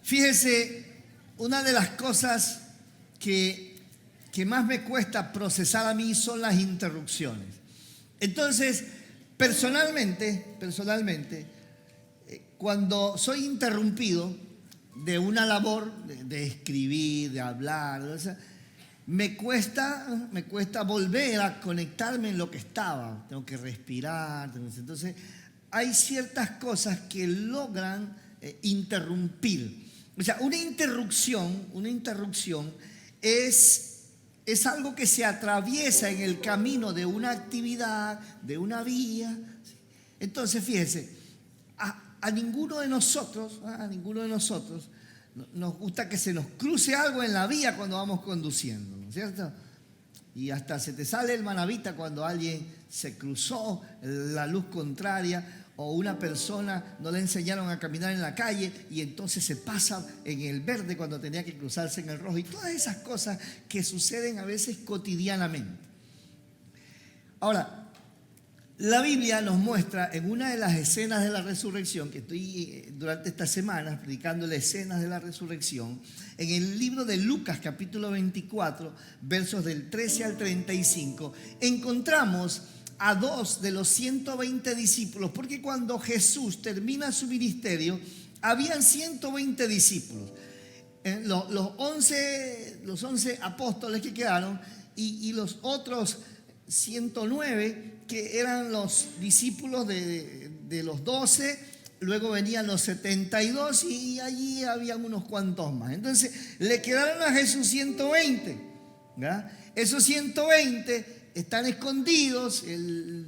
Fíjese, una de las cosas que más me cuesta procesar a mí son las interrupciones. Entonces, personalmente, cuando soy interrumpido de una labor de escribir, de hablar, o sea, me cuesta volver a conectarme en lo que estaba. Tengo que respirar. Entonces, hay ciertas cosas que logran interrumpir. O sea, una interrupción es algo que se atraviesa en el camino de una actividad, de una vía. Entonces, fíjese, a ninguno de nosotros nos gusta que se nos cruce algo en la vía cuando vamos conduciendo, ¿no es cierto? Y hasta se te sale el manavita cuando alguien se cruzó la luz contraria, o una persona no le enseñaron a caminar en la calle y entonces se pasa en el verde cuando tenía que cruzarse en el rojo, y todas esas cosas que suceden a veces cotidianamente. Ahora, la Biblia nos muestra en una de las escenas de la resurrección, que estoy durante estas semanas predicando las escenas de la resurrección, en el libro de Lucas capítulo 24, versos del 13 al 35, encontramos a 2 de los 120 discípulos, porque cuando Jesús termina su ministerio, habían 120 discípulos, los 11 apóstoles que quedaron y los otros 109 que eran los discípulos de los 12, luego venían los 72 y allí habían unos cuantos más. Entonces le quedaron a Jesús 120, ¿verdad? Esos 120 están escondidos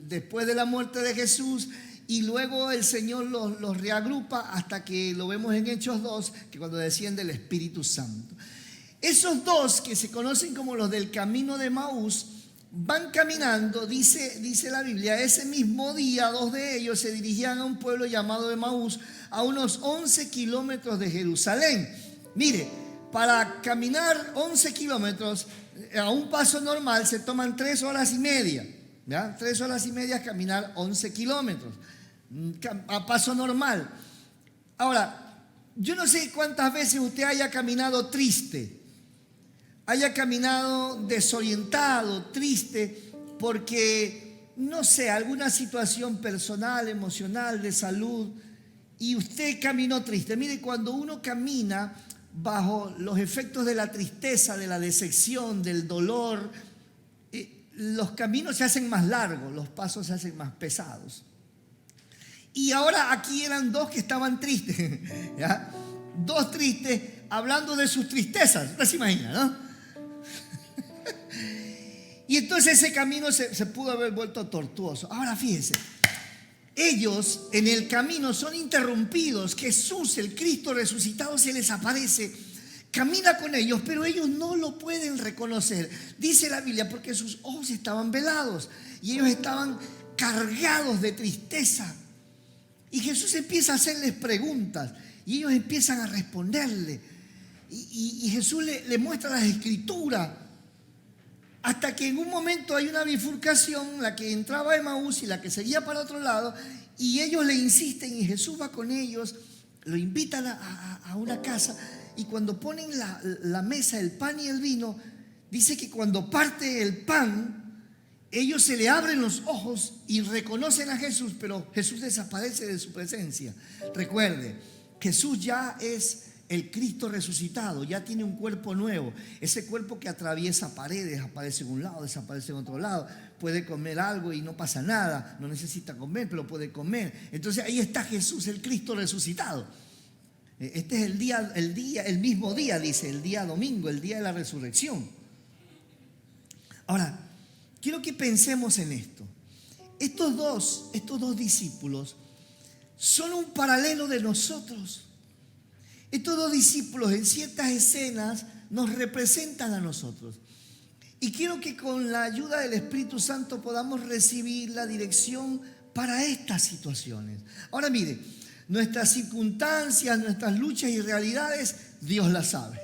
después de la muerte de Jesús, y luego el Señor los reagrupa hasta que lo vemos en Hechos 2, que cuando desciende el Espíritu Santo. Esos dos que se conocen como los del camino de Emaús van caminando, dice la Biblia, ese mismo día 2 de ellos se dirigían a un pueblo llamado Emaús, a unos 11 kilómetros de Jerusalén. Mire, para caminar 11 kilómetros a un paso normal se toman 3 horas y media, ¿ya? 3 horas y media caminar 11 kilómetros a paso normal. Ahora, yo no sé cuántas veces usted haya caminado triste, haya caminado desorientado, triste, porque, no sé, alguna situación personal, emocional, de salud, y usted caminó triste. Mire, cuando uno camina bajo los efectos de la tristeza, de la decepción, del dolor, los caminos se hacen más largos, los pasos se hacen más pesados. Y ahora aquí eran 2 que estaban tristes, ¿ya? 2 tristes hablando de sus tristezas, ¿usted se imagina, no? Y entonces ese camino se pudo haber vuelto tortuoso. Ahora fíjense, ellos en el camino son interrumpidos. Jesús, el Cristo resucitado, se les aparece, camina con ellos, pero ellos no lo pueden reconocer. Dice la Biblia, porque sus ojos estaban velados y ellos estaban cargados de tristeza. Y Jesús empieza a hacerles preguntas y ellos empiezan a responderle. Y Jesús le muestra las Escrituras, hasta que en un momento hay una bifurcación, la que entraba a Emaús y la que seguía para otro lado, y ellos le insisten y Jesús va con ellos, lo invitan a una casa, y cuando ponen la mesa, el pan y el vino, dice que cuando parte el pan, ellos se le abren los ojos y reconocen a Jesús, pero Jesús desaparece de su presencia. Recuerde, Jesús ya es el Cristo resucitado, ya tiene un cuerpo nuevo. Ese cuerpo que atraviesa paredes, aparece en un lado, desaparece en otro lado. Puede comer algo y no pasa nada. No necesita comer, pero puede comer. Entonces ahí está Jesús, el Cristo resucitado. Este es el mismo día, dice, el día domingo, el día de la resurrección. Ahora, quiero que pensemos en esto. Estos dos discípulos son un paralelo de nosotros. Estos 2 discípulos en ciertas escenas nos representan a nosotros. Y quiero que con la ayuda del Espíritu Santo podamos recibir la dirección para estas situaciones. Ahora mire, nuestras circunstancias, nuestras luchas y realidades, Dios las sabe.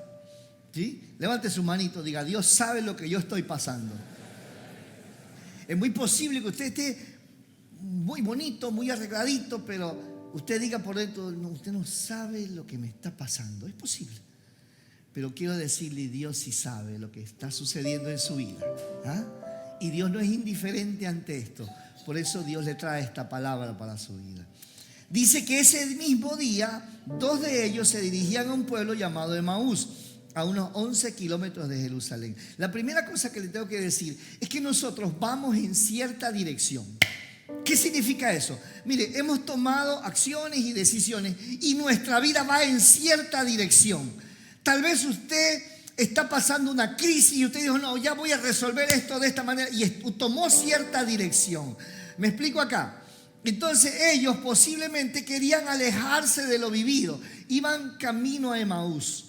¿Sí? Levante su manito, diga, Dios sabe lo que yo estoy pasando. Es muy posible que usted esté muy bonito, muy arregladito, pero usted diga por dentro, no, usted no sabe lo que me está pasando. Es posible. Pero quiero decirle, Dios sí sabe lo que está sucediendo en su vida. ¿Ah? Y Dios no es indiferente ante esto. Por eso Dios le trae esta palabra para su vida. Dice que ese mismo día, 2 de ellos se dirigían a un pueblo llamado Emaús, a unos 11 kilómetros de Jerusalén. La primera cosa que le tengo que decir es que nosotros vamos en cierta dirección. ¿Qué significa eso? Mire, hemos tomado acciones y decisiones y nuestra vida va en cierta dirección. Tal vez usted está pasando una crisis y usted dijo, no, ya voy a resolver esto de esta manera, y tomó cierta dirección. ¿Me explico acá? Entonces ellos posiblemente querían alejarse de lo vivido, iban camino a Emaús.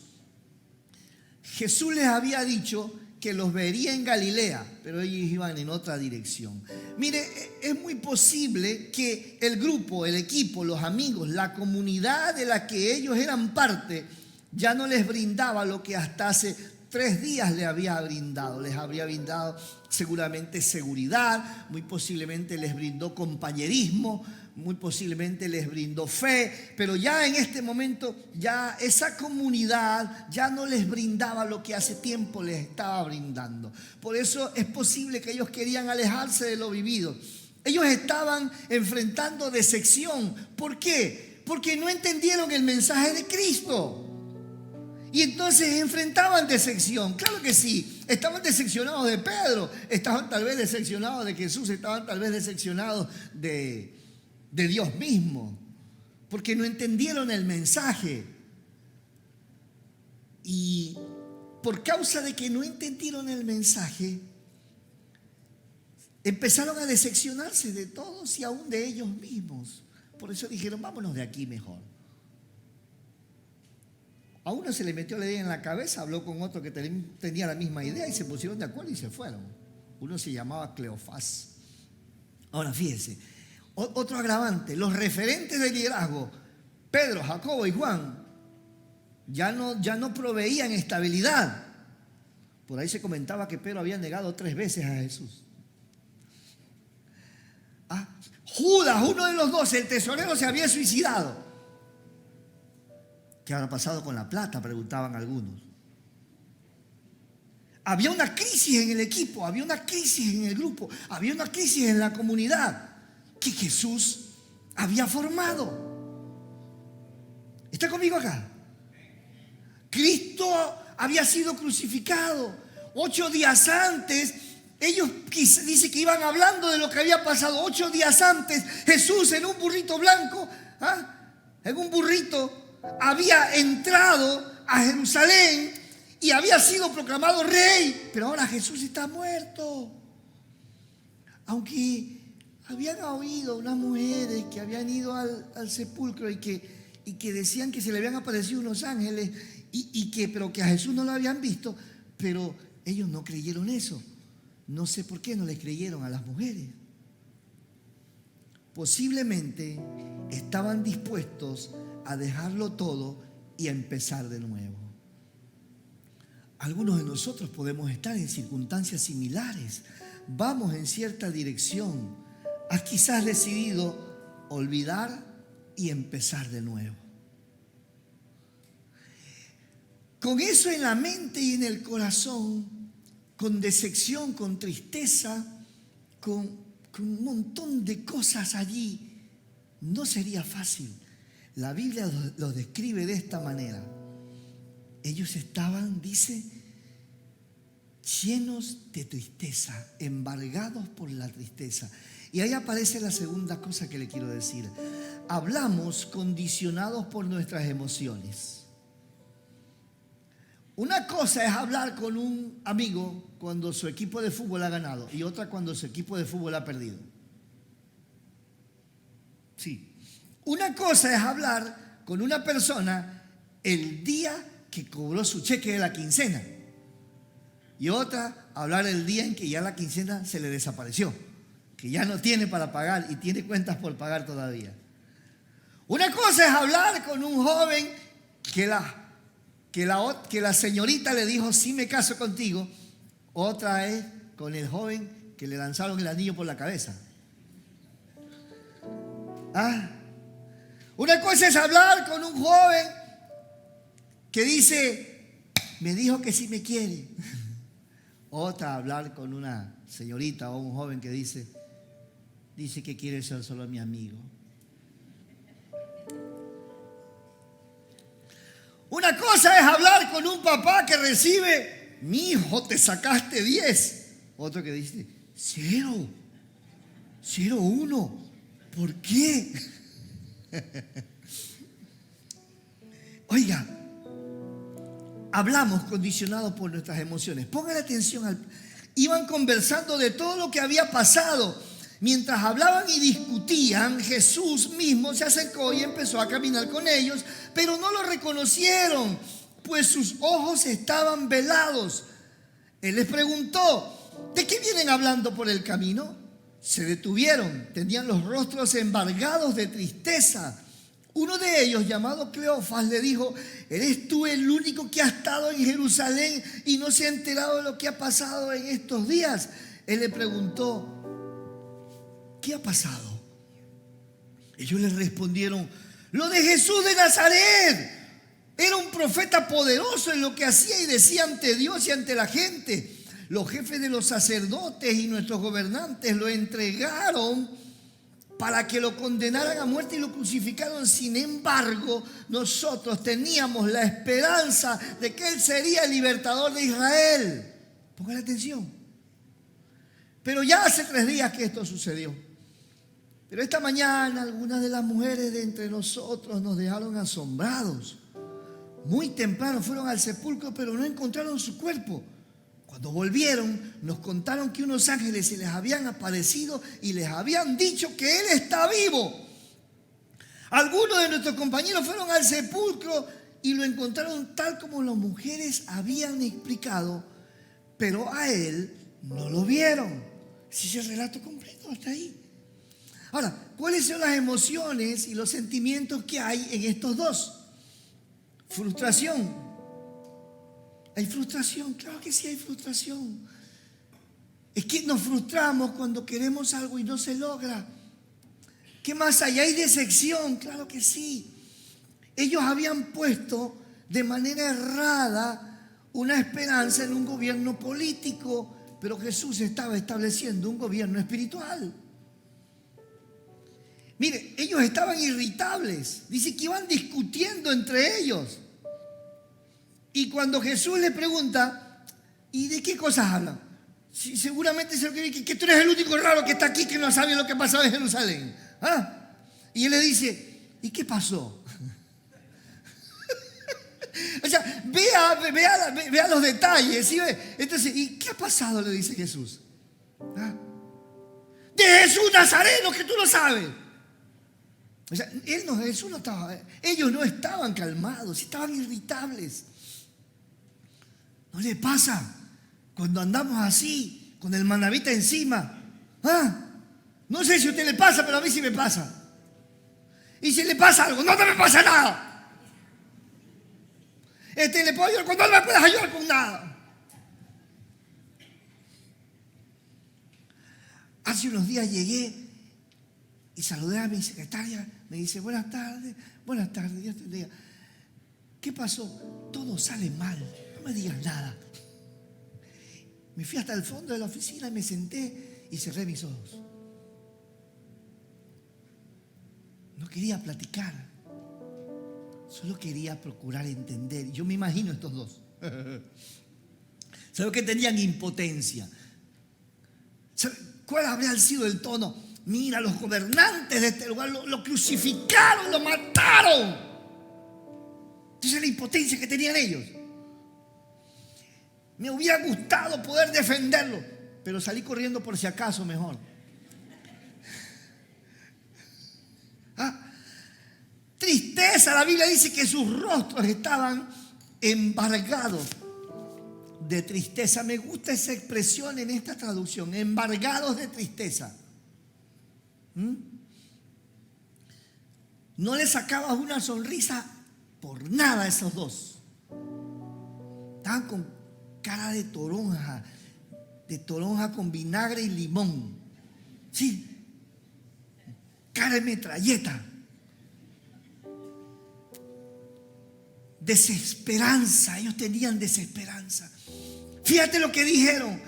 Jesús les había dicho que los vería en Galilea, pero ellos iban en otra dirección. Mire, es muy posible que el grupo, el equipo, los amigos, la comunidad de la que ellos eran parte, ya no les brindaba lo que hasta hace 3 días les había brindado. Les habría brindado seguramente seguridad, muy posiblemente les brindó compañerismo, muy posiblemente les brindó fe, pero ya en este momento ya esa comunidad ya no les brindaba lo que hace tiempo les estaba brindando. Por eso es posible que ellos querían alejarse de lo vivido. Ellos estaban enfrentando decepción. ¿Por qué? Porque no entendieron el mensaje de Cristo. Y entonces enfrentaban decepción. Claro que sí, estaban decepcionados de Pedro, estaban tal vez decepcionados de Jesús, estaban tal vez decepcionados de Dios mismo, porque no entendieron el mensaje. Y por causa de que no entendieron el mensaje, empezaron a decepcionarse de todos y aún de ellos mismos. Por eso dijeron, vámonos de aquí mejor. A uno se le metió la idea en la cabeza, habló con otro que tenía la misma idea y se pusieron de acuerdo y se fueron. Uno se llamaba Cleofás. Ahora fíjense, otro agravante, los referentes de liderazgo, Pedro, Jacobo y Juan, ya no proveían estabilidad. Por ahí se comentaba que Pedro había negado 3 veces a Jesús. Judas, uno de los 12, el tesorero, se había suicidado. ¿Qué habrá pasado con la plata?, preguntaban algunos. Había una crisis en el equipo, había una crisis en el grupo, había una crisis en la comunidad que Jesús había formado. ¿Está conmigo acá? Cristo había sido crucificado. 8 días antes, ellos dice que iban hablando de lo que había pasado. 8 días antes, Jesús en un burrito blanco, en un burrito, había entrado a Jerusalén y había sido proclamado rey, pero ahora Jesús está muerto. Aunque habían oído unas mujeres que habían ido al sepulcro y que decían que se le habían aparecido unos ángeles pero que a Jesús no lo habían visto, pero ellos no creyeron eso. No sé por qué no les creyeron a las mujeres. Posiblemente estaban dispuestos a dejarlo todo y a empezar de nuevo. Algunos de nosotros podemos estar en circunstancias similares. Vamos en cierta dirección. Has quizás decidido olvidar y empezar de nuevo. Con eso en la mente y en el corazón, con decepción, con tristeza, con un montón de cosas allí, no sería fácil. La Biblia lo describe de esta manera. Ellos estaban, dice, llenos de tristeza, embargados por la tristeza. Y ahí aparece la segunda cosa que le quiero decir. Hablamos condicionados por nuestras emociones. Una cosa es hablar con un amigo cuando su equipo de fútbol ha ganado y otra cuando su equipo de fútbol ha perdido. Sí. Una cosa es hablar con una persona el día que cobró su cheque de la quincena y otra, hablar el día en que ya la quincena se le desapareció, que ya no tiene para pagar y tiene cuentas por pagar todavía. Una cosa es hablar con un joven que que la señorita le dijo, sí me caso contigo. Otra es con el joven que le lanzaron el anillo por la cabeza. Una cosa es hablar con un joven que dice, me dijo que sí me quiere. Otra, hablar con una señorita o un joven que dice que quiere ser solo mi amigo. Una cosa es hablar con un papá que recibe, mi hijo, te sacaste 10. Otro que dice, 0, 1. ¿Por qué? Oiga, hablamos condicionados por nuestras emociones. Pongan atención. Iban conversando de todo lo que había pasado. Mientras hablaban y discutían, Jesús mismo se acercó y empezó a caminar con ellos, pero no lo reconocieron, pues sus ojos estaban velados. Él les preguntó, ¿de qué vienen hablando por el camino? Se detuvieron, tenían los rostros embargados de tristeza. Uno de ellos, llamado Cleofas, le dijo, ¿eres tú el único que ha estado en Jerusalén y no se ha enterado de lo que ha pasado en estos días? Él le preguntó, ¿qué ha pasado? Ellos le respondieron, lo de Jesús de Nazaret. Era un profeta poderoso en lo que hacía y decía ante Dios y ante la gente. Los jefes de los sacerdotes y nuestros gobernantes lo entregaron para que lo condenaran a muerte y lo crucificaron. Sin embargo, nosotros teníamos la esperanza de que Él sería el libertador de Israel. Pongan atención. Pero ya hace 3 días que esto sucedió. Pero esta mañana algunas de las mujeres de entre nosotros nos dejaron asombrados. Muy temprano fueron al sepulcro, pero no encontraron su cuerpo. Cuando volvieron, nos contaron que unos ángeles se les habían aparecido y les habían dicho que Él está vivo. Algunos de nuestros compañeros fueron al sepulcro y lo encontraron tal como las mujeres habían explicado, pero a Él no lo vieron. Si ese relato completo está ahí. Ahora, ¿cuáles son las emociones y los sentimientos que hay en estos dos? Frustración. ¿Hay frustración? Claro que sí hay frustración. Es que nos frustramos cuando queremos algo y no se logra. ¿Qué más hay? ¿Hay decepción? Claro que sí. Ellos habían puesto de manera errada una esperanza en un gobierno político, pero Jesús estaba estableciendo un gobierno espiritual. Mire, ellos estaban irritables. Dice que iban discutiendo entre ellos. Y cuando Jesús le pregunta, ¿y de qué cosas hablan? Sí, seguramente se lo que tú eres el único raro que está aquí que no sabe lo que ha pasado en Jerusalén. Y él le dice, ¿y qué pasó? O sea, vea los detalles. ¿Sí? Entonces, ¿y qué ha pasado? Le dice Jesús. De Jesús Nazareno, que tú lo sabes. O sea, Jesús no estaba, ellos no estaban calmados, estaban irritables. ¿No le pasa cuando andamos así, con el manavita encima? No sé si a usted le pasa, pero a mí sí me pasa. Y si le pasa algo, no me pasa nada. Le puedo ayudar cuando no me puedes ayudar con nada. Hace unos días llegué y saludé a mi secretaria. Me dice, buenas tardes, Dios te bendiga. ¿Qué pasó? Todo sale mal, no me digas nada. Me fui hasta el fondo de la oficina y me senté y cerré mis ojos. No quería platicar, solo quería procurar entender. Yo me imagino estos dos. ¿Sabe que tenían impotencia? ¿Sabe cuál habría sido el tono? Mira, los gobernantes de este lugar lo crucificaron, lo mataron. Entonces la impotencia que tenían ellos. Me hubiera gustado poder defenderlo, pero salí corriendo por si acaso mejor. Tristeza, la Biblia dice que sus rostros estaban embargados de tristeza. Me gusta esa expresión en esta traducción, embargados de tristeza. No le sacabas una sonrisa por nada a esos dos. Estaban con cara de toronja con vinagre y limón. Sí, cara de metralleta. Desesperanza, ellos tenían desesperanza. Fíjate lo que dijeron.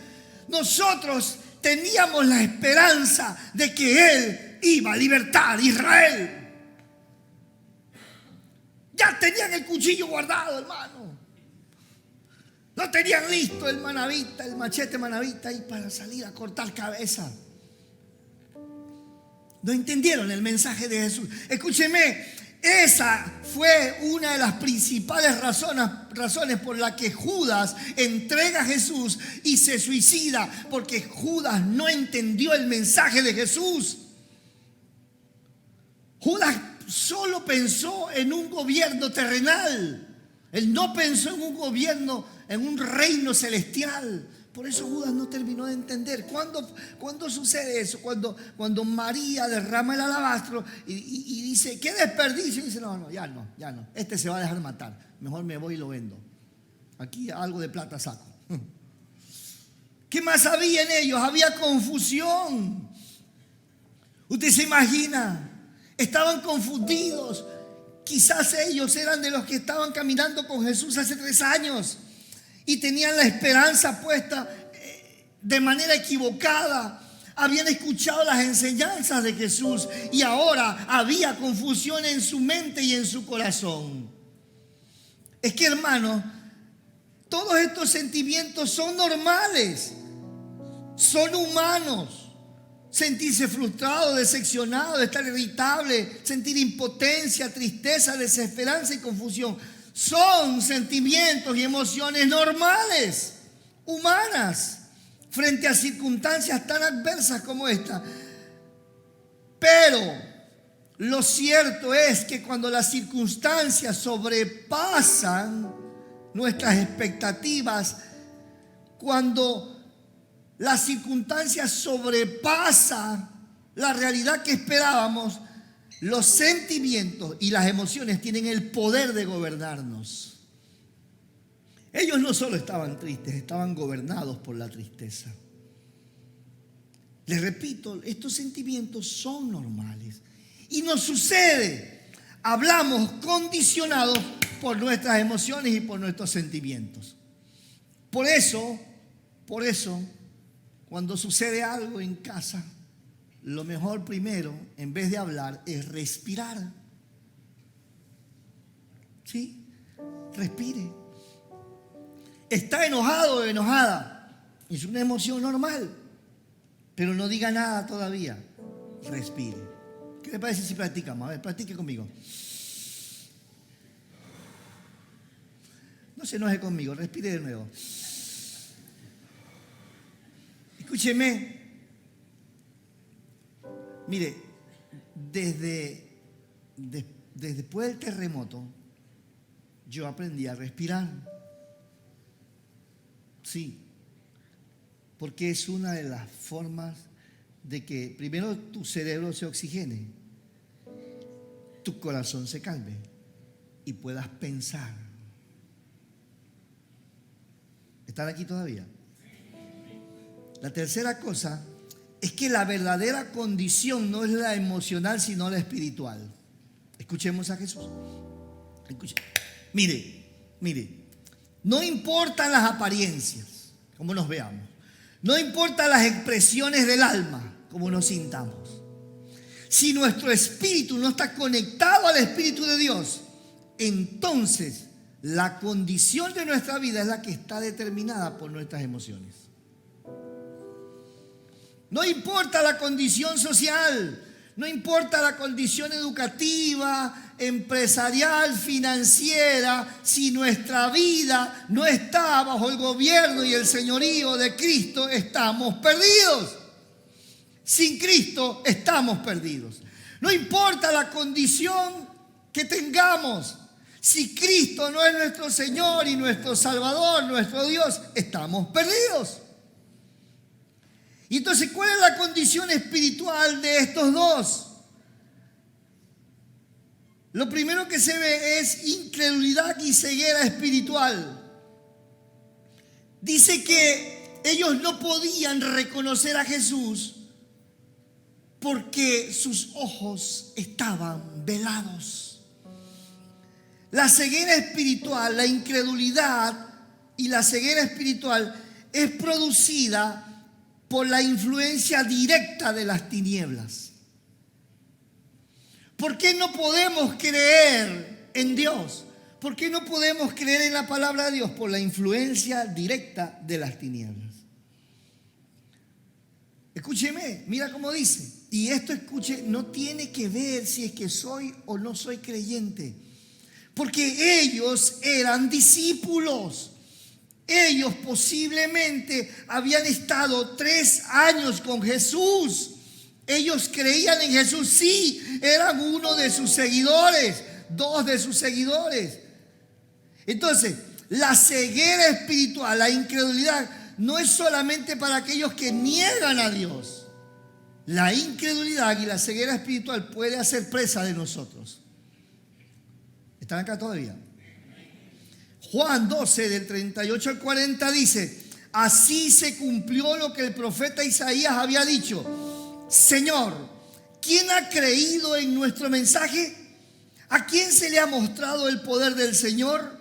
Nosotros teníamos la esperanza de que Él iba a libertar a Israel. Ya tenían el cuchillo guardado, hermano. No tenían listo el manavita, el machete manavita ahí para salir a cortar cabeza. No entendieron el mensaje de Jesús. Escúcheme, esa fue una de las principales razones por las que Judas entrega a Jesús y se suicida, porque Judas no entendió el mensaje de Jesús. Judas solo pensó en un gobierno terrenal. Él no pensó en un gobierno, en un reino celestial. Por eso Judas no terminó de entender. ¿Cuándo sucede eso? Cuando María derrama el alabastro y dice, ¿qué desperdicio? Y dice, no, ya no. Este se va a dejar matar. Mejor me voy y lo vendo. Aquí algo de plata saco. ¿Qué más había en ellos? Había confusión. Usted se imagina, estaban confundidos. Quizás ellos eran de los que estaban caminando con Jesús hace 3 años y tenían la esperanza puesta de manera equivocada. Habían escuchado las enseñanzas de Jesús y ahora había confusión en su mente y en su corazón. Es que, hermano, todos estos sentimientos son normales, son humanos. Sentirse frustrado, decepcionado, estar irritable, sentir impotencia, tristeza, desesperanza y confusión. Son sentimientos y emociones normales, humanas, frente a circunstancias tan adversas como esta. Pero lo cierto es que cuando las circunstancias sobrepasan nuestras expectativas, cuando las circunstancias sobrepasan la realidad que esperábamos, los sentimientos y las emociones tienen el poder de gobernarnos. Ellos no solo estaban tristes, estaban gobernados por la tristeza. Les repito, estos sentimientos son normales y nos sucede. Hablamos condicionados por nuestras emociones y por nuestros sentimientos. Por eso, cuando sucede algo en casa, lo mejor primero, en vez de hablar, es respirar. ¿Sí? Respire. Está enojado o enojada. Es una emoción normal. Pero no diga nada todavía. Respire. ¿Qué le parece si practicamos? A ver, practique conmigo. No se enoje conmigo, respire de nuevo. Escúcheme. Mire, desde después del terremoto, yo aprendí a respirar. Sí, porque es una de las formas de que primero tu cerebro se oxigene, tu corazón se calme y puedas pensar. ¿Están aquí todavía? La tercera cosa es que la verdadera condición no es la emocional, sino la espiritual. Escuchemos a Jesús. Mire, no importan las apariencias, como nos veamos. No importan las expresiones del alma, como nos sintamos. Si nuestro espíritu no está conectado al Espíritu de Dios, entonces la condición de nuestra vida es la que está determinada por nuestras emociones. No importa la condición social, no importa la condición educativa, empresarial, financiera, si nuestra vida no está bajo el gobierno y el señorío de Cristo, estamos perdidos. Sin Cristo estamos perdidos. No importa la condición que tengamos, si Cristo no es nuestro Señor y nuestro Salvador, nuestro Dios, estamos perdidos. Y entonces, ¿cuál es la condición espiritual de estos dos? Lo primero que se ve es incredulidad y ceguera espiritual. Dice que ellos no podían reconocer a Jesús porque sus ojos estaban velados. La ceguera espiritual, la incredulidad y la ceguera espiritual es producida por la influencia directa de las tinieblas. ¿Por qué no podemos creer en Dios? ¿Por qué no podemos creer en la palabra de Dios? Por la influencia directa de las tinieblas. Escúcheme, mira cómo dice. Y esto, escuche, no tiene que ver si es que soy o no soy creyente. Porque ellos eran discípulos. Ellos posiblemente habían estado 3 años con Jesús. Ellos creían en Jesús, sí, eran uno de sus seguidores, 2 de sus seguidores. Entonces, la ceguera espiritual, la incredulidad, no es solamente para aquellos que niegan a Dios. La incredulidad y la ceguera espiritual puede hacer presa de nosotros. ¿Están acá todavía? Juan 12, del 38 al 40 dice: así se cumplió lo que el profeta Isaías había dicho. Señor, ¿quién ha creído en nuestro mensaje? ¿A quién se le ha mostrado el poder del Señor?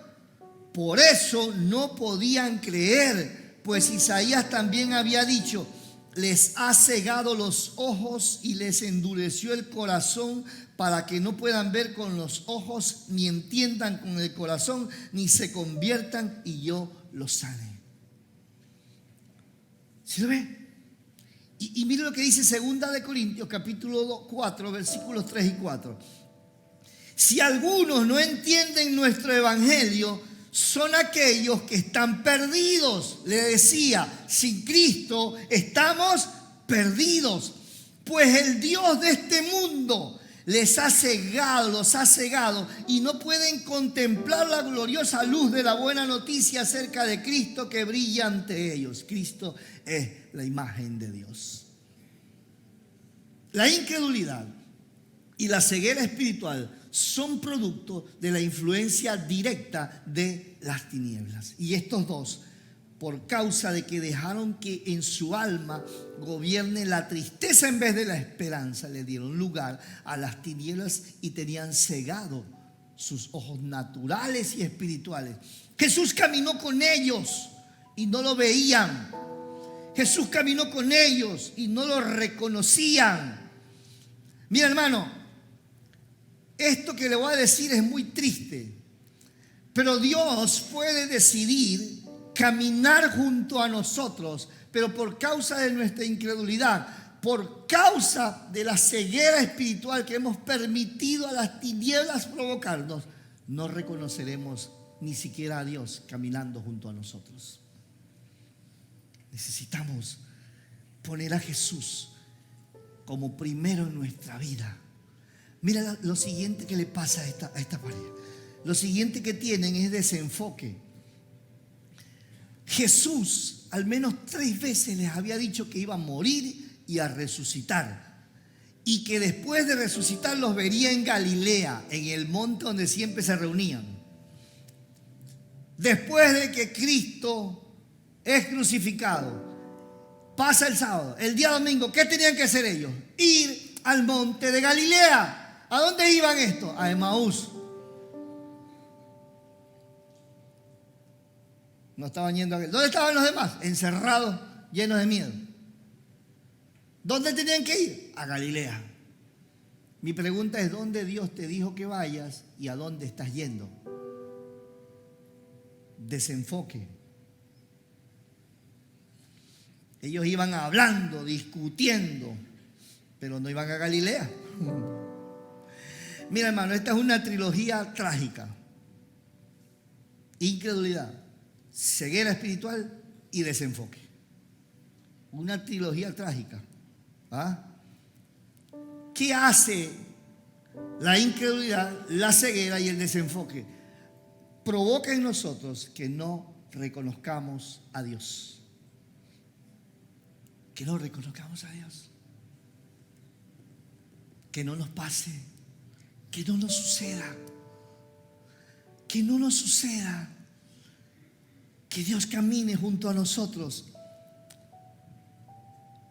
Por eso no podían creer, pues Isaías también había dicho: les ha cegado los ojos y les endureció el corazón para que no puedan ver con los ojos, ni entiendan con el corazón, ni se conviertan y yo los sane. ¿Sí lo ve? Y mire lo que dice 2 de Corintios capítulo 4 versículos 3 y 4. Si algunos no entienden nuestro evangelio, son aquellos que están perdidos. Le decía, sin Cristo estamos perdidos. Pues el Dios de este mundo les ha cegado, los ha cegado, y no pueden contemplar la gloriosa luz de la buena noticia acerca de Cristo que brilla ante ellos. Cristo es la imagen de Dios. La incredulidad y la ceguera espiritual son producto de la influencia directa de las tinieblas. Y estos dos, por causa de que dejaron que en su alma gobierne la tristeza en vez de la esperanza, le dieron lugar a las tinieblas y tenían cegado sus ojos naturales y espirituales. Jesús caminó con ellos y no lo veían. Jesús caminó con ellos y no lo reconocían. Mira, hermano, esto que le voy a decir es muy triste, pero Dios puede decidir caminar junto a nosotros, pero por causa de nuestra incredulidad, por causa de la ceguera espiritual que hemos permitido a las tinieblas provocarnos, no reconoceremos ni siquiera a Dios caminando junto a nosotros. Necesitamos poner a Jesús como primero en nuestra vida. Mira lo siguiente que le pasa a esta pareja. Lo siguiente que tienen es desenfoque. Jesús al menos 3 veces les había dicho que iba a morir y a resucitar. Y que después de resucitar los vería en Galilea, en el monte donde siempre se reunían. Después de que Cristo es crucificado, pasa el sábado, el día domingo, ¿qué tenían que hacer ellos? Ir al monte de Galilea. ¿A dónde iban estos? A Emaús. No estaban yendo a aquel. ¿Dónde estaban los demás? Encerrados, llenos de miedo. ¿Dónde tenían que ir? A Galilea. Mi pregunta es: ¿dónde Dios te dijo que vayas y a dónde estás yendo? Desenfoque. Ellos iban hablando, discutiendo, pero no iban a Galilea. Mira, hermano, esta es una trilogía trágica. Incredulidad, ceguera espiritual y desenfoque. Una trilogía trágica. ¿Ah? ¿Qué hace la incredulidad, la ceguera y el desenfoque? Provoca en nosotros que no reconozcamos a Dios. Que no reconozcamos a Dios. Que no nos pase. Que no nos suceda. Que no nos suceda. que Dios camine junto a nosotros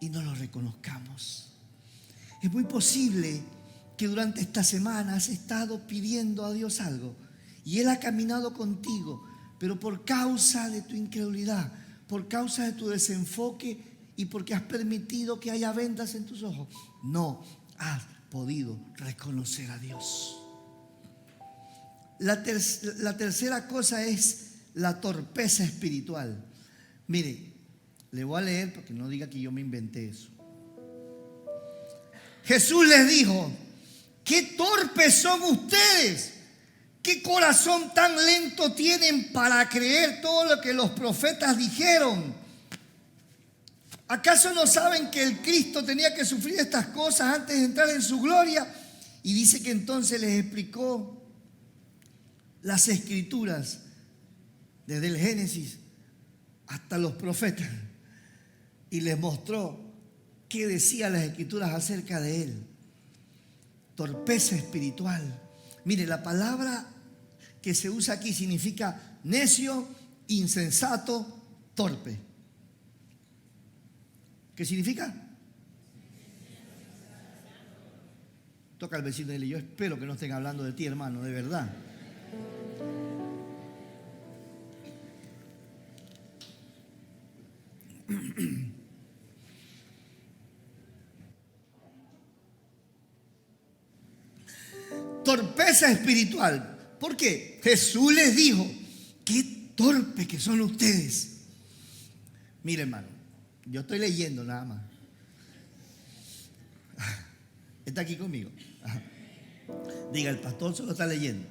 y no lo reconozcamos. Es muy posible que durante esta semana has estado pidiendo a Dios algo y Él ha caminado contigo, pero por causa de tu incredulidad, por causa de tu desenfoque y porque has permitido que haya vendas en tus ojos, no has podido reconocer a Dios. La tercera cosa es la torpeza espiritual. Mire, le voy a leer porque no diga que yo me inventé eso. Jesús les dijo: ¡qué torpes son ustedes! ¿Qué corazón tan lento tienen para creer todo lo que los profetas dijeron? ¿Acaso no saben que el Cristo tenía que sufrir estas cosas antes de entrar en su gloria? Y dice que entonces les explicó las escrituras desde el Génesis hasta los profetas y les mostró qué decían las escrituras acerca de él. Torpeza espiritual. Mire, la palabra que se usa aquí significa necio, insensato, torpe. ¿Qué significa? Toca al vecino y dile: yo espero que no estén hablando de ti, hermano, de verdad. Torpeza espiritual. ¿Por qué? Jesús les dijo: qué torpes que son ustedes. Mire, hermano, yo estoy leyendo nada más. ¿Está aquí conmigo? Diga, el pastor solo está leyendo.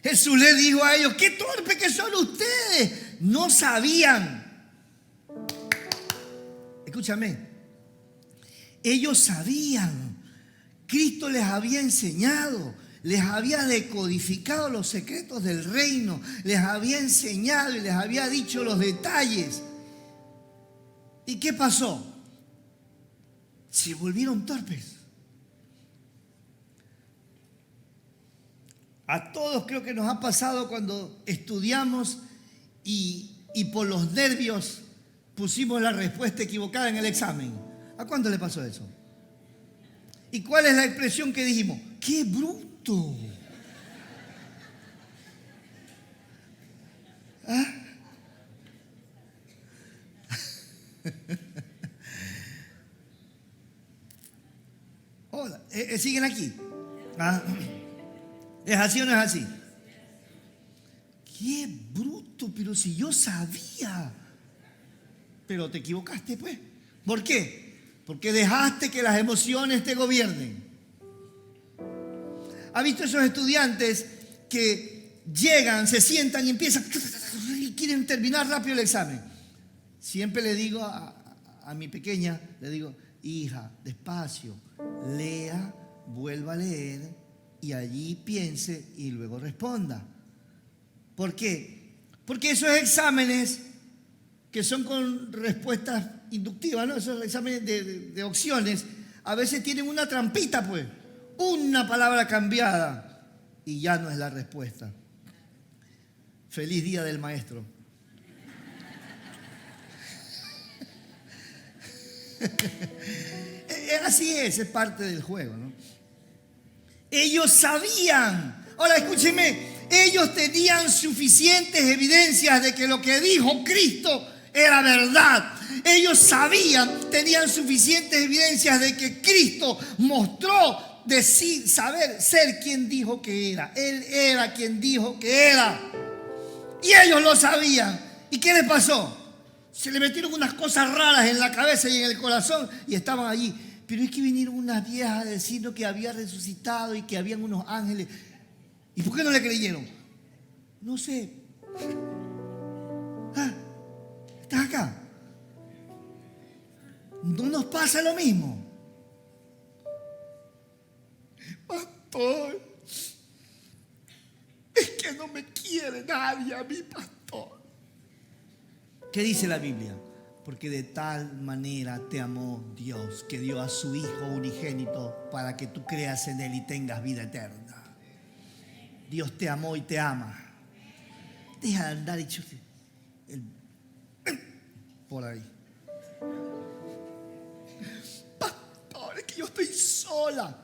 Jesús les dijo a ellos: qué torpes que son ustedes. No sabían. Escúchame. Ellos sabían. Cristo les había enseñado, les había decodificado los secretos del reino, les había enseñado y les había dicho los detalles. ¿Y qué pasó? Se volvieron torpes. A todos creo que nos ha pasado cuando estudiamos y por los nervios pusimos la respuesta equivocada en el examen. ¿A cuánto le pasó eso? ¿Y cuál es la expresión que dijimos? ¡Qué bruto! ¿Ah? Hola, ¿siguen aquí? ¿Ah? ¿Es así o no es así? ¡Qué bruto! Pero si yo sabía. Pero te equivocaste, pues. ¿Por qué? Porque dejaste que las emociones te gobiernen. ¿Ha visto esos estudiantes que llegan, se sientan y empiezan y quieren terminar rápido el examen? Siempre le digo a mi pequeña, le digo: hija, despacio, lea, vuelva a leer y allí piense y luego responda. ¿Por qué? Porque esos exámenes que son con respuestas inductivas, ¿no? Esos exámenes de opciones, a veces tienen una trampita, pues. Una palabra cambiada y ya no es la respuesta. Feliz día del maestro. Así es parte del juego, ¿no? Ellos sabían. Ahora escúcheme, ellos tenían suficientes evidencias de que lo que dijo Cristo era verdad. Ellos sabían, tenían suficientes evidencias de que Cristo mostró decir, saber, ser quien dijo que era. Él era quien dijo que era. Y ellos lo sabían. ¿Y qué les pasó? Se le metieron unas cosas raras en la cabeza y en el corazón y estaban allí. Pero es que vinieron unas viejas a decirnos que había resucitado y que habían unos ángeles. ¿Y por qué no le creyeron? No sé. ¿Ah? ¿Estás acá? ¿No nos pasa lo mismo? Pastor, es que no me quiere nadie a mi pastor. ¿Qué dice la Biblia? Porque de tal manera te amó Dios, que dio a su Hijo unigénito para que tú creas en Él y tengas vida eterna. Dios te amó y te ama. Deja de andar hecho por ahí. Pastor, es que yo estoy sola.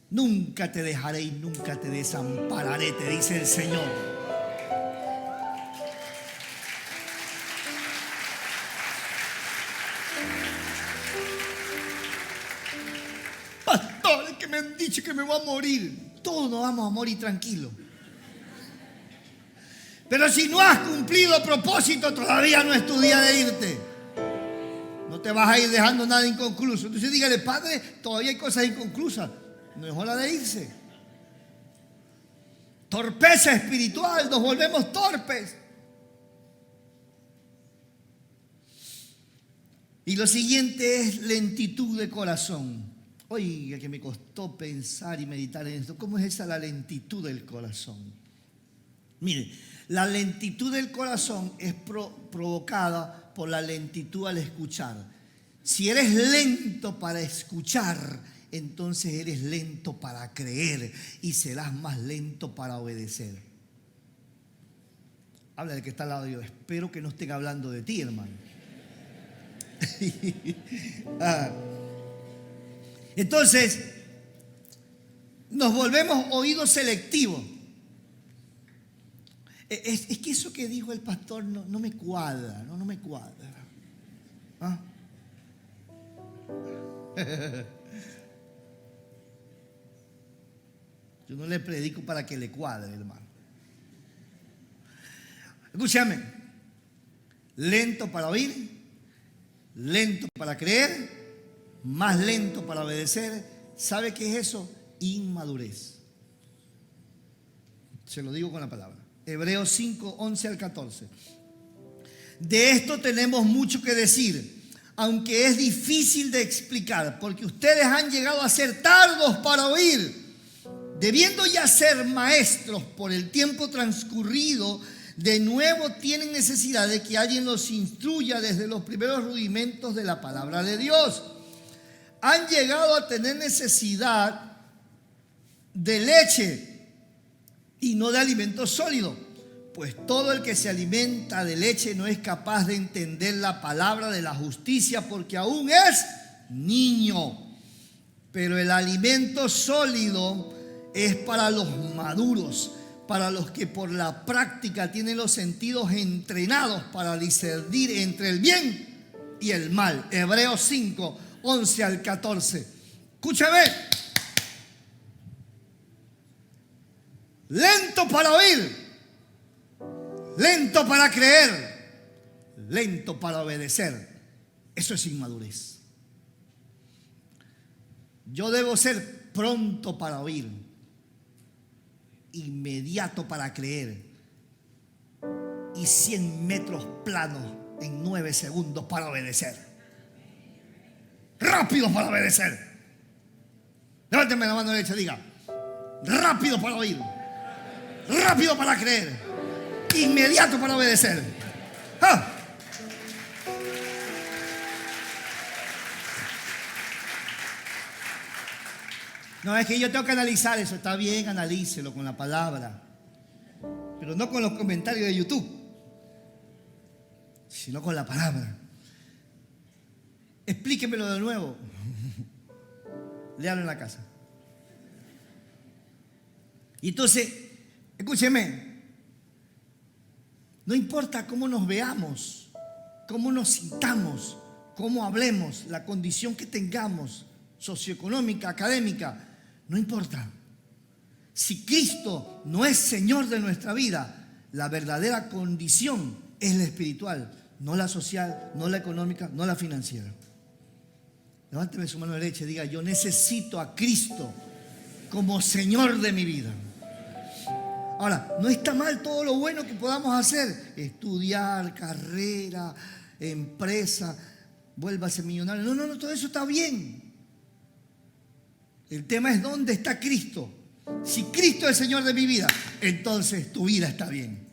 Nunca te dejaré y nunca te desampararé, te dice el Señor. Pastor, es que me han dicho que me voy a morir. Todos nos vamos a morir tranquilos. Pero si no has cumplido propósito, todavía no es tu día de irte. No te vas a ir dejando nada inconcluso. Entonces dígale, Padre, todavía hay cosas inconclusas. No es hora de irse. Torpeza espiritual, nos volvemos torpes. Y lo siguiente es lentitud de corazón. Oiga, que me costó pensar y meditar en esto. ¿Cómo es esa la lentitud del corazón? Mire, la lentitud del corazón es provocada por la lentitud al escuchar. Si eres lento para escuchar, entonces eres lento para creer y serás más lento para obedecer. Habla del que está al lado de Dios. Espero que no estén hablando de ti, hermano. Entonces, nos volvemos oídos selectivos. Es que eso que dijo el pastor no me cuadra, no me cuadra. ¿Ah? Yo no le predico para que le cuadre, hermano. Escúchame. Lento para oír, lento para creer, más lento para obedecer. ¿Sabe qué es eso? Inmadurez. Se lo digo con la palabra. Hebreos 5, 11 al 14. De esto tenemos mucho que decir, aunque es difícil de explicar, porque ustedes han llegado a ser tardos para oír, debiendo ya ser maestros por el tiempo transcurrido. De nuevo tienen necesidad de que alguien los instruya desde los primeros rudimentos de la palabra de Dios. Han llegado a tener necesidad de leche y no de alimento sólido, pues todo el que se alimenta de leche no es capaz de entender la palabra de la justicia, porque aún es niño. Pero el alimento sólido es para los maduros, para los que por la práctica tienen los sentidos entrenados para discernir entre el bien y el mal. Hebreos 5, 11 al 14. Escúchame. Lento para oír, lento para creer, lento para obedecer. Eso es inmadurez. Yo debo ser pronto para oír, inmediato para creer y 100 metros planos en 9 segundos para obedecer. Rápido para obedecer. Levánteme la mano derecha y diga: rápido para oír, rápido para creer, inmediato para obedecer. ¡Ah! No, es que yo tengo que analizar eso. Está bien, analícelo con la palabra, pero no con los comentarios de YouTube, sino con la palabra. Explíquemelo de nuevo. Léalo en la casa. Y entonces, escúcheme, no importa cómo nos veamos, cómo nos sintamos, cómo hablemos, la condición que tengamos, socioeconómica, académica, no importa. Si Cristo no es Señor de nuestra vida, la verdadera condición es la espiritual, no la social, no la económica, no la financiera. Levánteme su mano derecha y diga: yo necesito a Cristo como Señor de mi vida. Ahora, no está mal todo lo bueno que podamos hacer: estudiar, carrera, empresa, vuélvase millonario. No, todo eso está bien. El tema es dónde está Cristo. Si Cristo es el Señor de mi vida, entonces tu vida está bien.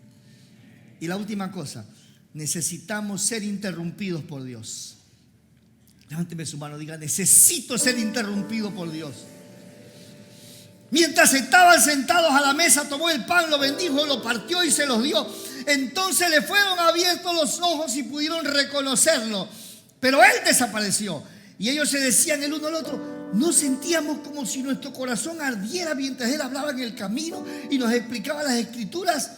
Y la última cosa, necesitamos ser interrumpidos por Dios. Levánteme su mano, diga: necesito ser interrumpido por Dios. Mientras estaban sentados a la mesa, tomó el pan, lo bendijo, lo partió y se los dio. Entonces le fueron abiertos los ojos y pudieron reconocerlo. Pero él desapareció. Y ellos se decían el uno al otro: ¿no sentíamos como si nuestro corazón ardiera mientras él hablaba en el camino y nos explicaba las escrituras?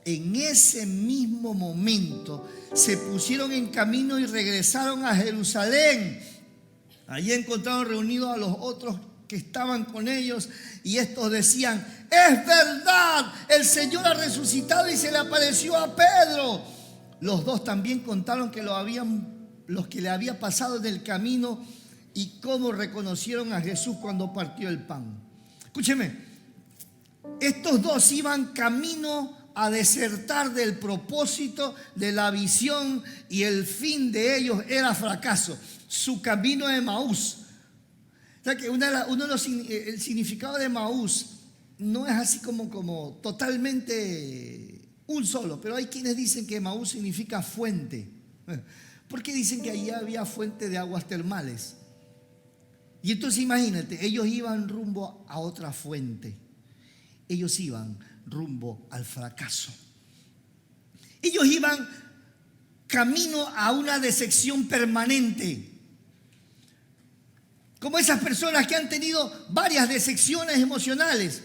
En ese mismo momento se pusieron en camino y regresaron a Jerusalén. Allí encontraron reunidos a los otros que estaban con ellos, y estos decían: es verdad, el Señor ha resucitado y se le apareció a Pedro. Los dos también contaron los que le había pasado en el camino y cómo reconocieron a Jesús cuando partió el pan. Escúcheme, estos dos iban camino a desertar del propósito, de la visión, y el fin de ellos era fracaso. Su camino de Emaús. O sea que el significado de Emaús no es así como totalmente un solo, pero hay quienes dicen que Emaús significa fuente. Porque dicen que allí había fuente de aguas termales. Y entonces imagínate, ellos iban rumbo a otra fuente. Ellos iban rumbo al fracaso. Ellos iban camino a una decepción permanente. Como esas personas que han tenido varias decepciones emocionales.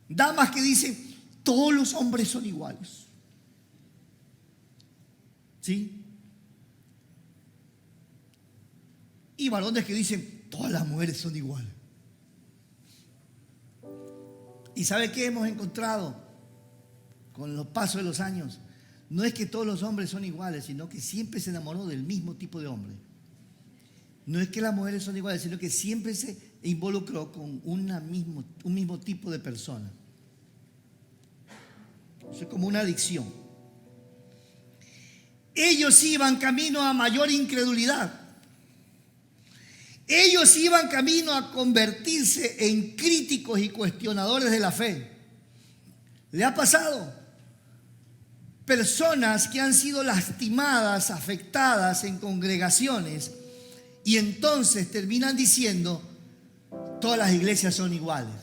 Damas que dicen: todos los hombres son iguales. ¿Sí? Y varones que dicen: todas las mujeres son iguales. ¿Y sabe qué hemos encontrado con los pasos de los años? No es que todos los hombres son iguales, sino que siempre se enamoró del mismo tipo de hombre. No es que las mujeres son iguales, sino que siempre se involucró con un mismo tipo de persona. Eso es como una adicción. Ellos iban camino a mayor incredulidad. Ellos iban camino a convertirse en críticos y cuestionadores de la fe. ¿Le ha pasado? Personas que han sido lastimadas, afectadas en congregaciones, y entonces terminan diciendo: todas las iglesias son iguales.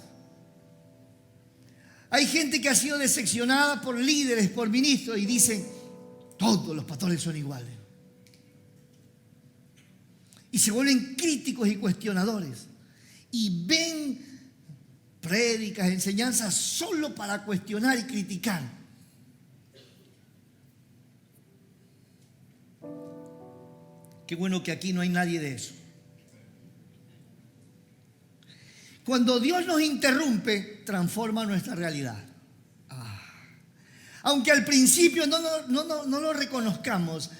Hay gente que ha sido decepcionada por líderes, por ministros, y dicen: todos los pastores son iguales. Y se vuelven críticos y cuestionadores. Y ven prédicas, enseñanzas solo para cuestionar y criticar. Qué bueno que aquí no hay nadie de eso. Cuando Dios nos interrumpe, transforma nuestra realidad. Aunque al principio no lo reconozcamos,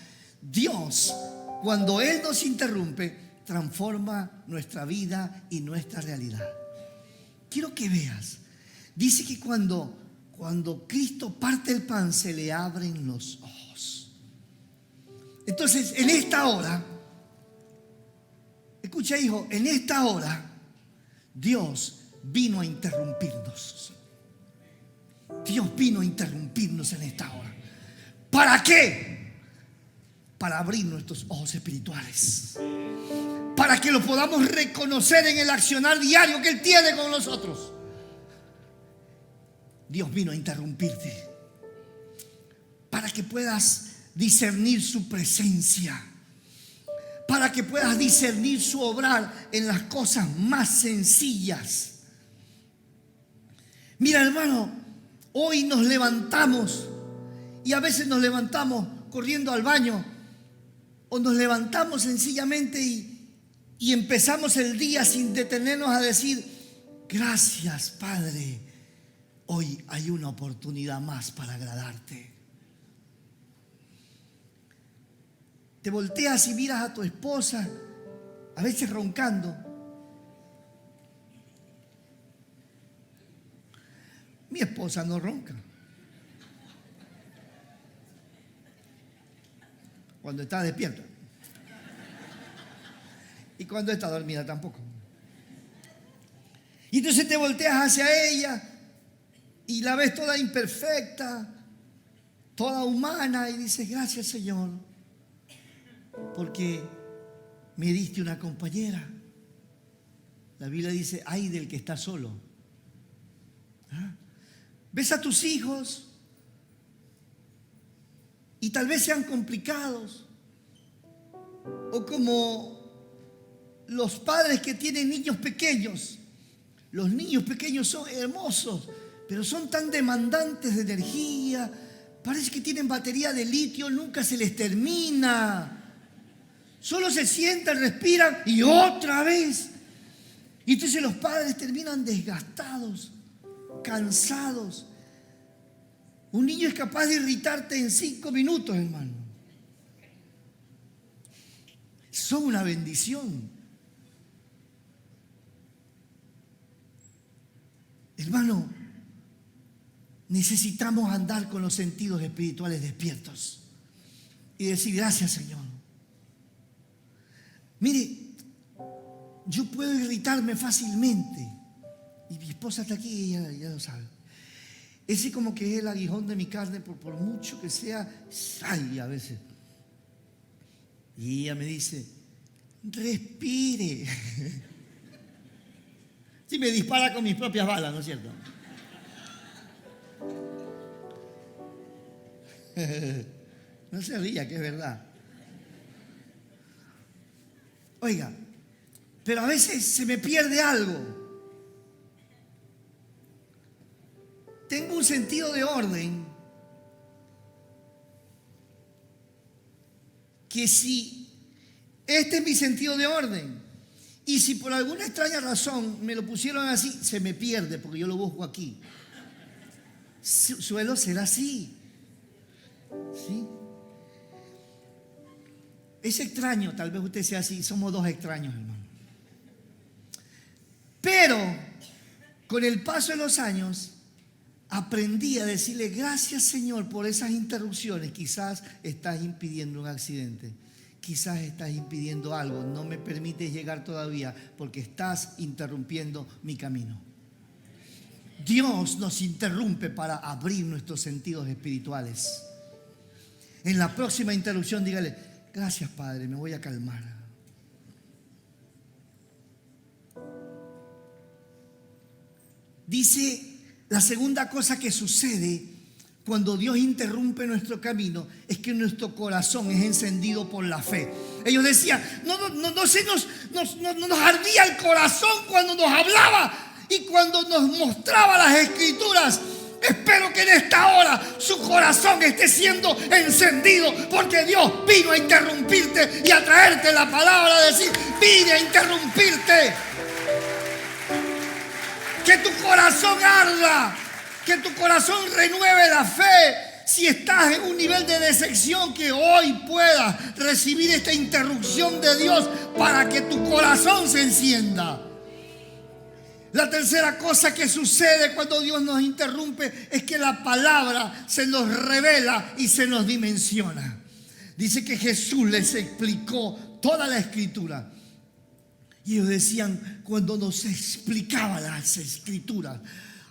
Dios, cuando Él nos interrumpe, transforma nuestra vida y nuestra realidad. Quiero que veas. Dice que cuando Cristo parte el pan, se le abren los ojos. Entonces, en esta hora, escucha, hijo, en esta hora, Dios vino a interrumpirnos. Dios vino a interrumpirnos en esta hora. ¿Para qué? Para abrir nuestros ojos espirituales. Para que lo podamos reconocer en el accionar diario que Él tiene con nosotros. Dios vino a interrumpirte. Para que puedas discernir su presencia. Para que puedas discernir su obrar en las cosas más sencillas. Mira, hermano, hoy nos levantamos y a veces nos levantamos corriendo al baño, o nos levantamos sencillamente y empezamos el día sin detenernos a decir: gracias, Padre, hoy hay una oportunidad más para agradarte. Te volteas y miras a tu esposa, a veces roncando. Mi esposa no ronca. Cuando está despierta. Y cuando está dormida tampoco. Y entonces te volteas hacia ella y la ves toda imperfecta, toda humana, y dices: gracias, Señor, porque me diste una compañera. La Biblia dice, ay del que está solo. ¿Ah? Ves a tus hijos y tal vez sean complicados. O como los padres que tienen niños pequeños. Los niños pequeños son hermosos, pero son tan demandantes de energía. Parece que tienen batería de litio, nunca se les termina. Solo se sientan, respiran y otra vez. Y entonces los padres terminan desgastados, cansados. Un niño es capaz de irritarte en 5 minutos, hermano. Son una bendición. Hermano, necesitamos andar con los sentidos espirituales despiertos y decir gracias, Señor. Mire, yo puedo irritarme fácilmente y mi esposa está aquí y ella ya lo sabe. Ese como que es el aguijón de mi carne, por mucho que sea, ay, a veces. Y ella me dice, respire. Si me dispara con mis propias balas, ¿no es cierto? No se ría, que es verdad. Oiga, pero a veces se me pierde algo. Tengo un sentido de orden que si este es mi sentido de orden y si por alguna extraña razón me lo pusieron así, se me pierde porque yo lo busco aquí. Suelo ser así. ¿Sí? Es extraño, tal vez usted sea así, somos dos extraños, hermano. Pero con el paso de los años aprendí a decirle gracias, Señor, por esas interrupciones. Quizás estás impidiendo un accidente, quizás estás impidiendo algo, no me permites llegar todavía porque estás interrumpiendo mi camino. Dios nos interrumpe para abrir nuestros sentidos espirituales. En la próxima interrupción dígale, gracias, Padre, me voy a calmar. Dice, la segunda cosa que sucede cuando Dios interrumpe nuestro camino es que nuestro corazón es encendido por la fe. Ellos decían, no nos ardía el corazón cuando nos hablaba y cuando nos mostraba las escrituras. Espero que en esta hora su corazón esté siendo encendido porque Dios vino a interrumpirte y a traerte la palabra, a decir, vine a interrumpirte. Que tu corazón arda, que tu corazón renueve la fe. Si estás en un nivel de decepción, que hoy puedas recibir esta interrupción de Dios para que tu corazón se encienda. La tercera cosa que sucede cuando Dios nos interrumpe es que la palabra se nos revela y se nos dimensiona. Dice que Jesús les explicó toda la escritura. Y ellos decían, cuando nos explicaba las escrituras,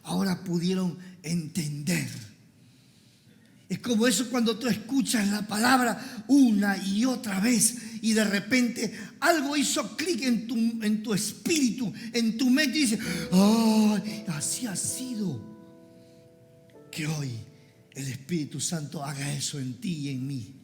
ahora pudieron entender. Es como eso cuando tú escuchas la palabra una y otra vez y de repente algo hizo clic en tu espíritu, en tu mente y dices, ¡oh! Así ha sido. Que hoy el Espíritu Santo haga eso en ti y en mí.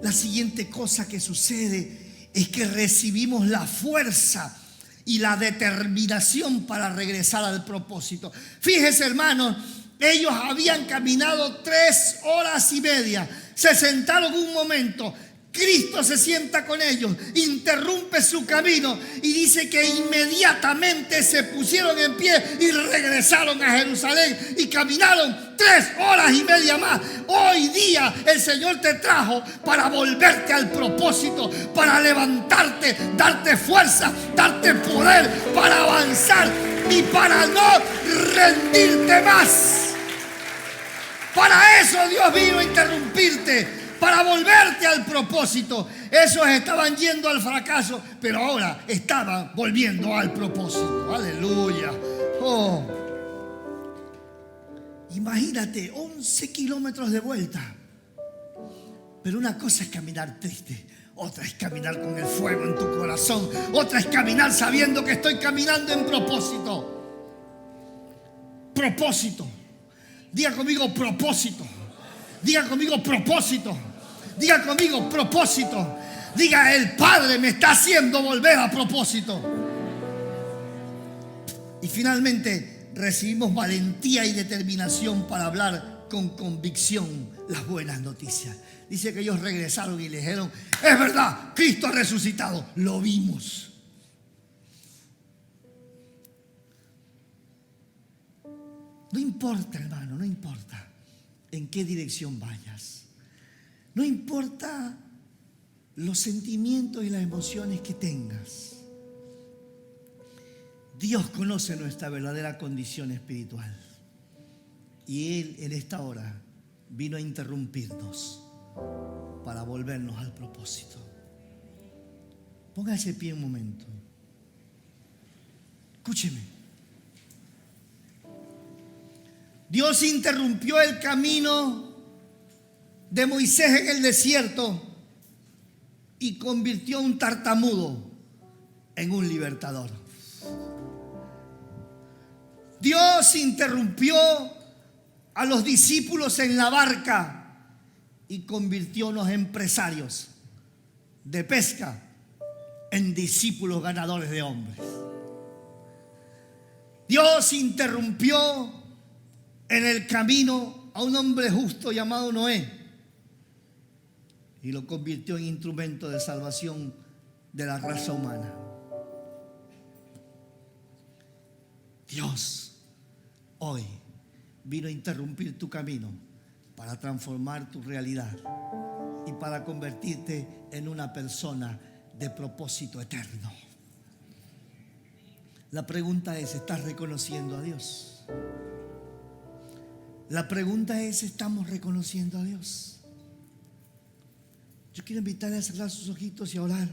La siguiente cosa que sucede es que recibimos la fuerza y la determinación para regresar al propósito. Fíjese, hermanos, ellos habían caminado 3 horas y media. Se sentaron un momento. Cristo se sienta con ellos, interrumpe su camino y dice que inmediatamente se pusieron en pie y regresaron a Jerusalén y caminaron 3 horas y media más. Hoy día el Señor te trajo para volverte al propósito, para levantarte, darte fuerza, darte poder para avanzar y para no rendirte más. Para eso Dios vino a interrumpirte, para volverte al propósito. Esos estaban yendo al fracaso, pero ahora estaban volviendo al propósito. Aleluya. Oh. Imagínate, 11 kilómetros de vuelta. Pero una cosa es caminar triste, Otra es caminar con el fuego en tu corazón. Otra es caminar sabiendo que estoy caminando en propósito. Propósito. Diga conmigo propósito. Diga conmigo propósito. Diga conmigo propósito. Diga, el Padre me está haciendo volver a propósito. Y finalmente recibimos valentía y determinación para hablar con convicción las buenas noticias. Dice que ellos regresaron y le dijeron: es verdad, Cristo ha resucitado. Lo vimos. No importa, hermano, no importa en qué dirección vayas. No importa los sentimientos y las emociones que tengas. Dios conoce nuestra verdadera condición espiritual. Y Él en esta hora vino a interrumpirnos para volvernos al propósito. Póngase pie un momento. Escúcheme. Dios interrumpió el camino de Moisés en el desierto y convirtió a un tartamudo en un libertador. Dios interrumpió a los discípulos en la barca y convirtió a unos empresarios de pesca en discípulos ganadores de hombres. Dios interrumpió en el camino a un hombre justo llamado Noé y lo convirtió en instrumento de salvación de la raza humana. Dios hoy vino a interrumpir tu camino para transformar tu realidad y para convertirte en una persona de propósito eterno. La pregunta es: ¿estás reconociendo a Dios? La pregunta es: ¿estamos reconociendo a Dios? Yo quiero invitarle a cerrar sus ojitos y a orar.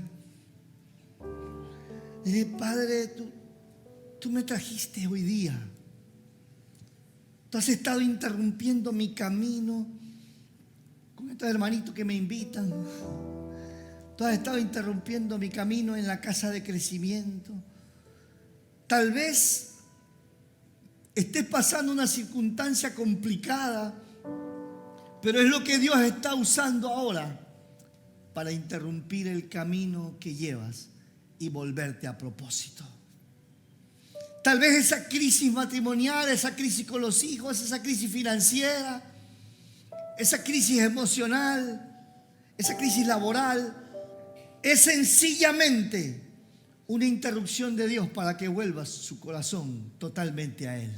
Dile: Padre, tú me trajiste hoy día. Tú has estado interrumpiendo mi camino con estos hermanitos que me invitan. Tú has estado interrumpiendo mi camino en la casa de crecimiento. Tal vez estés pasando una circunstancia complicada, pero es lo que Dios está usando ahora para interrumpir el camino que llevas y volverte a propósito. Tal vez esa crisis matrimonial, esa crisis con los hijos, esa crisis financiera, esa crisis emocional, esa crisis laboral, es sencillamente una interrupción de Dios para que vuelvas su corazón totalmente a Él.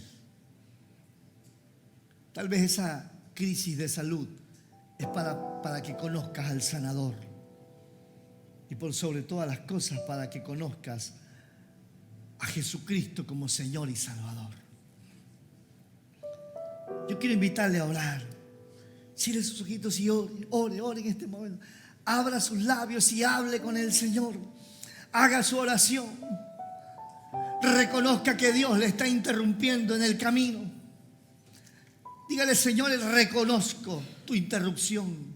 Tal vez esa crisis de salud es para que conozcas al sanador. Y por sobre todas las cosas, para que conozcas a Jesucristo como Señor y Salvador. Yo quiero invitarle a orar. Cierre sus ojitos y ore en este momento. Abra sus labios y hable con el Señor. Haga su oración. Reconozca que Dios le está interrumpiendo en el camino. Dígale: Señor, reconozco tu interrupción.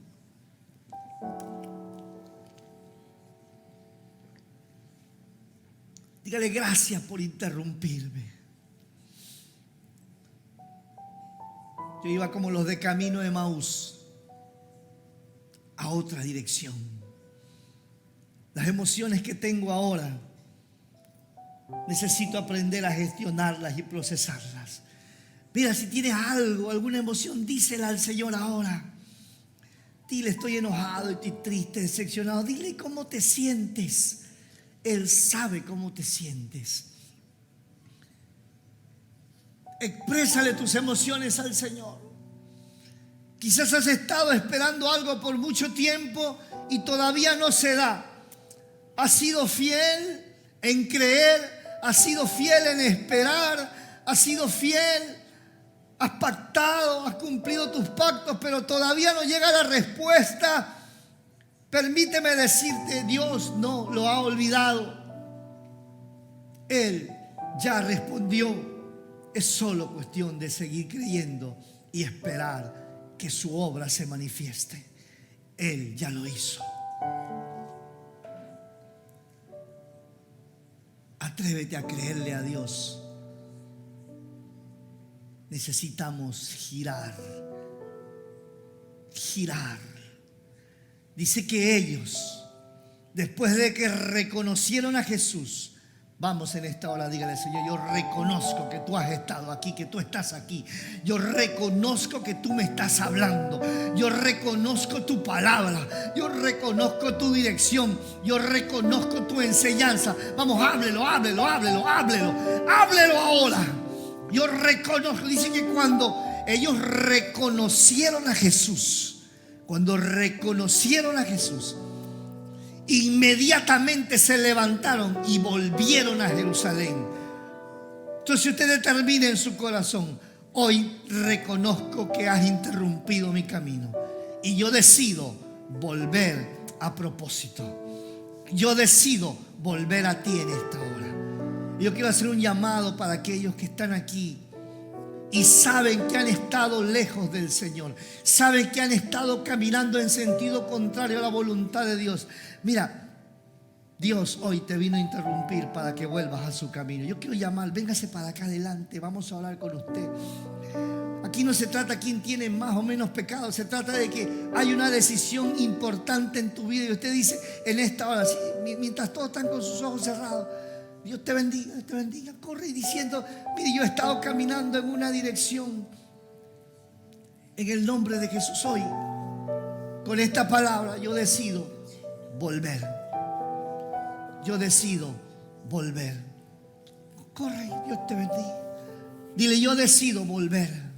Dígale: gracias por interrumpirme. Yo iba como los de camino de Emaús a otra dirección. Las emociones que tengo ahora necesito aprender a gestionarlas y procesarlas. Mira, si tienes algo, alguna emoción, dísela al Señor ahora. Dile: estoy enojado, estoy triste, decepcionado. Dile cómo te sientes. Él sabe cómo te sientes. Exprésale tus emociones al Señor. Quizás has estado esperando algo por mucho tiempo y todavía no se da. Has sido fiel en creer, has sido fiel en esperar, has sido fiel, has pactado, has cumplido tus pactos, pero todavía no llega la respuesta. Permíteme decirte: Dios no lo ha olvidado. Él ya respondió. Es solo cuestión de seguir creyendo y esperar que su obra se manifieste. Él ya lo hizo. Atrévete a creerle a Dios. Necesitamos girar. Dice que ellos, después de que reconocieron a Jesús, vamos en esta hora, dígale: Señor, yo reconozco que tú has estado aquí, que tú estás aquí. Yo reconozco que tú me estás hablando. Yo reconozco tu palabra. Yo reconozco tu dirección. Yo reconozco tu enseñanza. Vamos, háblelo ahora. Yo reconozco. Dice que cuando ellos reconocieron a Jesús, inmediatamente se levantaron y volvieron a Jerusalén. Entonces usted determina en su corazón: hoy reconozco que has interrumpido mi camino y yo decido volver a propósito. Yo decido volver a ti en esta hora. Yo quiero hacer un llamado para aquellos que están aquí y saben que han estado lejos del Señor, saben que han estado caminando en sentido contrario a la voluntad de Dios. Mira, Dios hoy te vino a interrumpir para que vuelvas a su camino. Yo quiero llamar: véngase para acá adelante, vamos a hablar con usted. Aquí no se trata de quién tiene más o menos pecado, se trata de que hay una decisión importante en tu vida. Y usted dice en esta hora, mientras todos están con sus ojos cerrados: Dios te bendiga, Dios te bendiga. Corre y diciendo: mire, yo he estado caminando en una dirección. En el nombre de Jesús, hoy, con esta palabra, yo decido volver. Yo decido volver. Corre, Dios te bendiga. Dile: yo decido volver.